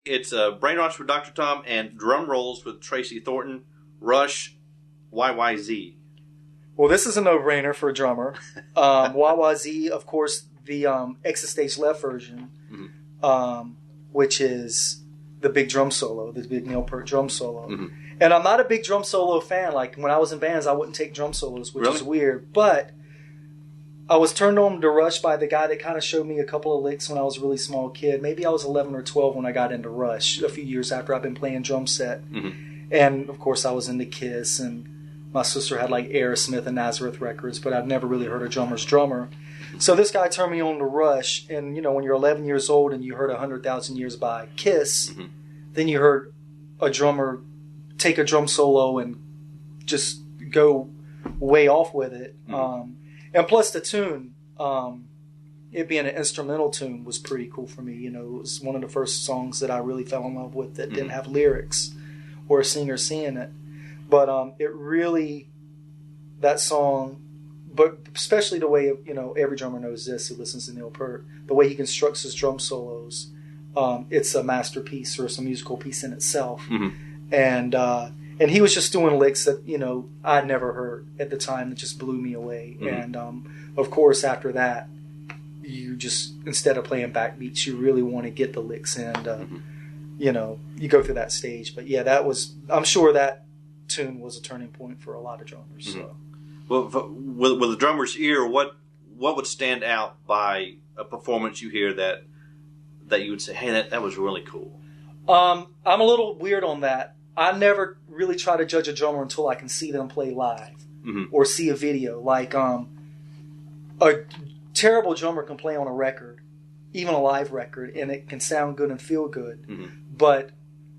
It's Brainwash with Dr. Tom and Drum Rolls with Tracy Thornton. Rush, YYZ. Well, this is a no-brainer for a drummer. YYZ, of course, the Exit Stage Left version, which is the big drum solo, the big Neil Peart drum solo. And I'm not a big drum solo fan. Like, when I was in bands, I wouldn't take drum solos, which is weird. But I was turned on to Rush by the guy that kind of showed me a couple of licks when I was a really small kid. Maybe I was 11 or 12 when I got into Rush, a few years after I've been playing drum set. And, of course, I was into Kiss, and my sister had, like, Aerosmith and Nazareth records, but I'd never really heard a drummer's drummer. So this guy turned me on to Rush, and, you know, when you're 11 years old and you heard 100,000 Years by Kiss, then you heard a drummer take a drum solo and just go way off with it. And plus the tune, it being an instrumental tune was pretty cool for me. You know, it was one of the first songs that I really fell in love with that didn't have lyrics or a singer singing it. But it really, that song, but especially the way, you know, every drummer knows this who listens to Neil Peart, the way he constructs his drum solos, it's a masterpiece, or it's a musical piece in itself. And he was just doing licks that, you know, I'd never heard at the time that just blew me away. And of course, after that, you just, instead of playing backbeats, you really want to get the licks in. You know, you go through that stage. But yeah, that was, I'm sure that tune was a turning point for a lot of drummers. So. Well, with a drummer's ear, what would stand out by a performance you hear that you would say, hey, that was really cool? I'm a little weird on that. I never really try to judge a drummer until I can see them play live or see a video. Like, a terrible drummer can play on a record, even a live record, and it can sound good and feel good. But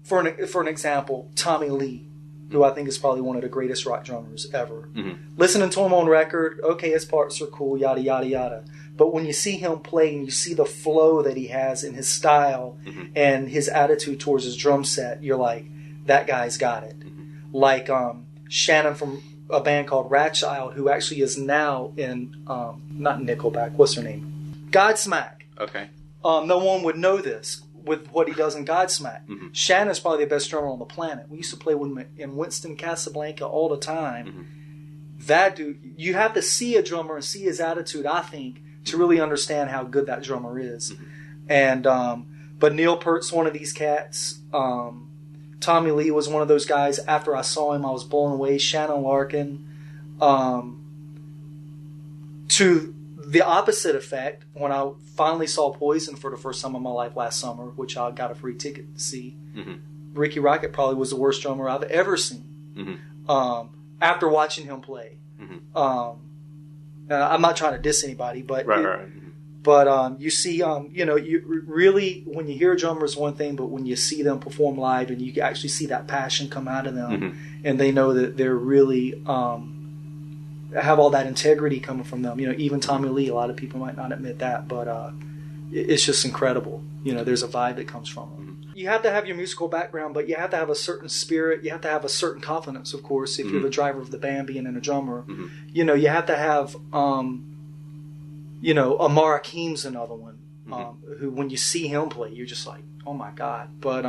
for an example, Tommy Lee, who I think is probably one of the greatest rock drummers ever. Listening to him on record, okay, his parts are cool, yada, yada, yada. But when you see him play and you see the flow that he has in his style and his attitude towards his drum set, you're like, that guy's got it. Like Shannon from a band called Ratchild, who actually is now in, not Nickelback, what's her name? Godsmack. Okay. No one would know this with what he does in Godsmack. Shannon's probably the best drummer on the planet. We used to play with him in Winston, Casablanca all the time. That dude, you have to see a drummer and see his attitude, I think, to really understand how good that drummer is. And but Neil Peart's one of these cats. Tommy Lee was one of those guys. After I saw him, I was blown away. Shannon Larkin. To the opposite effect, when I finally saw Poison for the first time in my life last summer, which I got a free ticket to see, Ricky Rocket probably was the worst drummer I've ever seen. After watching him play. I'm not trying to diss anybody, but but you see, you know, you really, when you hear a drummer is one thing, but when you see them perform live and you actually see that passion come out of them, and they know that they're really have all that integrity coming from them. You know, even Tommy Lee, a lot of people might not admit that, but it's just incredible. You know, there's a vibe that comes from them. You have to have your musical background, but you have to have a certain spirit. You have to have a certain confidence, of course, if you're the driver of the band, being in a drummer. You know, you have to have, you know, Amar Akeem's another one, who when you see him play, you're just like, oh my God. But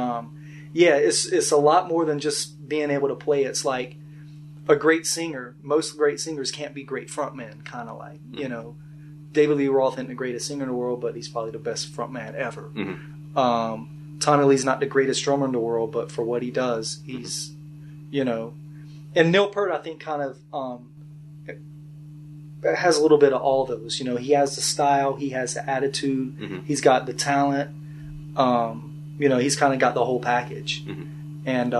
yeah, it's a lot more than just being able to play. It's like a great singer. Most great singers can't be great frontmen, kind of like, you know, David Lee Roth isn't the greatest singer in the world, but he's probably the best frontman ever. Tommy Lee's not the greatest drummer in the world, but for what he does, he's, you know. And Neil Peart, I think, kind of has a little bit of all those. You know, he has the style, he has the attitude, he's got the talent. You know, he's kind of got the whole package. And,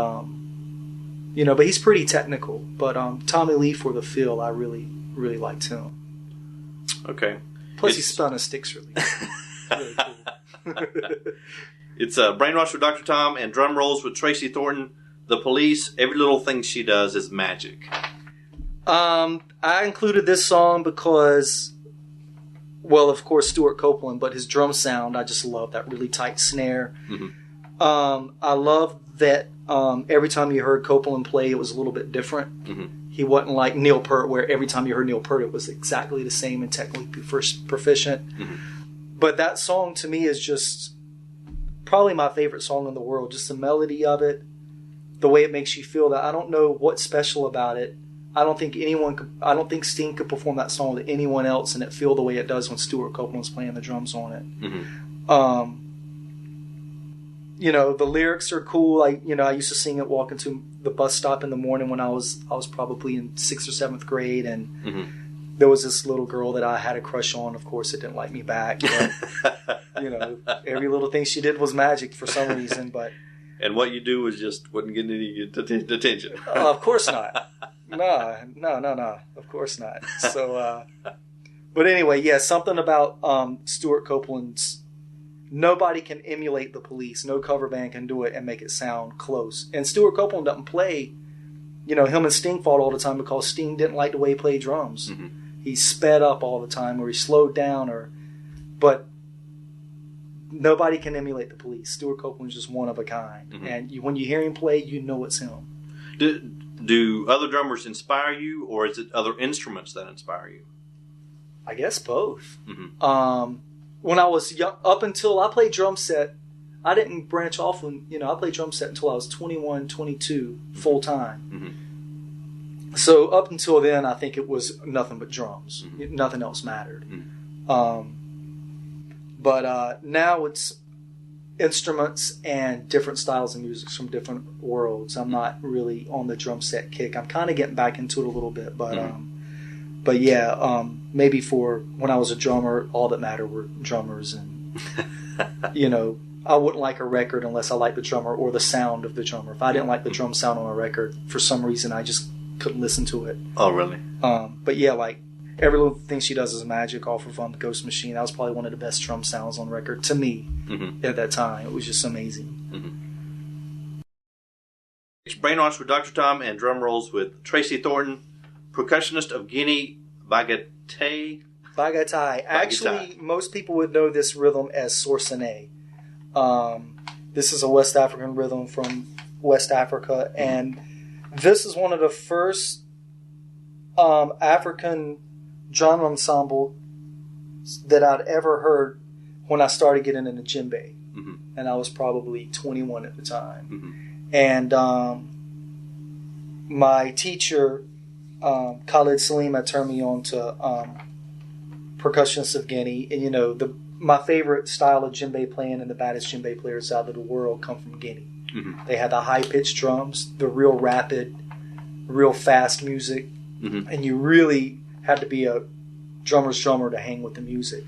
you know, but he's pretty technical. But Tommy Lee, for the feel, I really, really liked him. Okay. Plus, he spun his sticks really cool. It's Brainwash with Dr. Tom and Drum Rolls with Tracy Thornton. The Police, every little thing she does is magic. I included this song because, well, of course, Stuart Copeland, but his drum sound, I just love that really tight snare. I love that every time you heard Copeland play, it was a little bit different. He wasn't like Neil Peart, where every time you heard Neil Peart, it was exactly the same and technically proficient. But that song, to me, is just probably my favorite song in the world. Just the melody of it, the way it makes you feel. That I don't know what's special about it. I don't think Sting could perform that song to anyone else and it feel the way it does when Stuart Copeland's playing the drums on it. You know, the lyrics are cool. I used to sing it walking to the bus stop in the morning when I was probably in 6th or 7th grade, and there was this little girl that I had a crush on. Of course, it didn't like me back. But, you know, every little thing she did was magic for some reason. But and what you do was just wasn't getting any attention. Of course not. No. Of course not. So, but anyway, yeah, something about Stuart Copeland's. Nobody can emulate the Police. No cover band can do it and make it sound close. And Stuart Copeland doesn't play. You know, him and Sting fought all the time because Sting didn't like the way he played drums. He sped up all the time, or he slowed down, but nobody can emulate the Police. Stuart Copeland's just one of a kind, and when you hear him play, you know it's him. Do other drummers inspire you, or is it other instruments that inspire you? I guess both. When I was young, up until I played drum set, I didn't branch off when, I played drum set until I was 21, 22, full time. So up until then, I think it was nothing but drums. Nothing else mattered. But now it's instruments and different styles of music from different worlds. I'm not really on the drum set kick. I'm kind of getting back into it a little bit, but yeah, maybe for when I was a drummer, all that mattered were drummers, and I wouldn't like a record unless I liked the drummer or the sound of the drummer. If I didn't like the drum sound on a record, for some reason, I just couldn't listen to it. Oh, really? But yeah, like every little thing she does is magic off of the Ghost Machine. That was probably one of the best drum sounds on record to me at that time. It was just amazing. It's Brainwash with Dr. Tom and drum rolls with Tracy Thornton, Percussionist of Guinea, Bagatai. Actually, most people would know this rhythm as Sorsene. This is a West African rhythm from West Africa, and this is one of the first African drum ensemble that I'd ever heard when I started getting into djembe. And I was probably 21 at the time. And my teacher, Khalid Salim, had turned me on to Percussionists of Guinea, and my favorite style of djembe playing and the baddest djembe players out of the world come from Guinea. They had the high-pitched drums, the real rapid, real fast music, and you really had to be a drummer's drummer to hang with the music.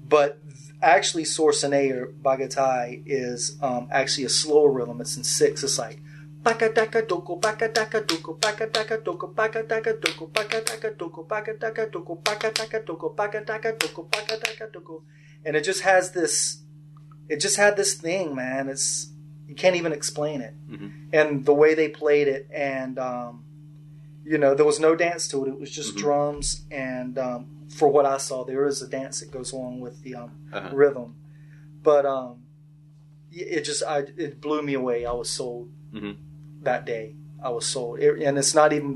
But actually, Sorsene or Bagatai is actually a slower rhythm. It's in 6. It's like Bakadaka doko bakadaka doko bakadaka doko bakadaka doko bakadaka doko bakadaka doko bakadaka doko bakadaka doko bakadaka doko, and it just has this. It just had this thing, man. You can't even explain it, and the way they played it, and there was no dance to it. It was just drums, and for what I saw, there is a dance that goes along with the rhythm, but it blew me away. I was sold. That day I was sold, and it's not even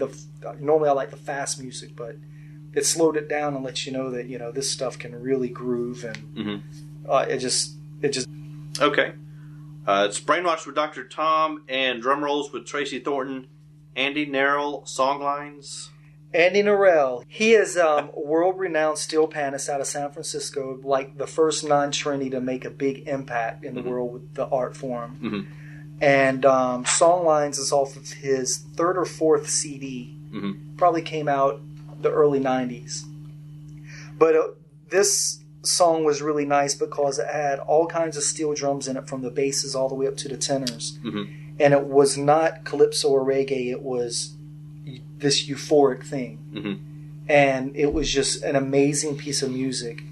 normally I like the fast music, but it slowed it down and lets you know that this stuff can really groove, and it just okay. It's Brainwash with Dr. Tom and drum rolls with Tracy Thornton. Andy Narell, songlines. Andy Narell, he is a world-renowned steel panist out of San Francisco, like the first non-Trini to make a big impact in the world with the art form. And Songlines is off of his 3rd or 4th CD. Probably came out the early 90s. But this song was really nice because it had all kinds of steel drums in it, from the basses all the way up to the tenors. And it was not calypso or reggae. It was this euphoric thing. And it was just an amazing piece of music.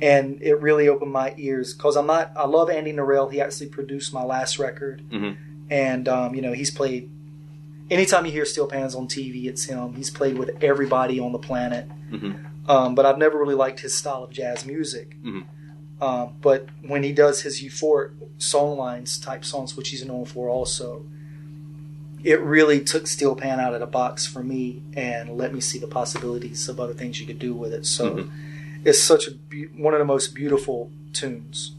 And it really opened my ears because I love Andy Narell. He actually produced my last record. And, he's played, anytime you hear steel pans on TV, it's him. He's played with everybody on the planet. But I've never really liked his style of jazz music. But when he does his euphoric songlines type songs, which he's known for also, it really took steel pan out of the box for me and let me see the possibilities of other things you could do with it. So is such one of the most beautiful tunes.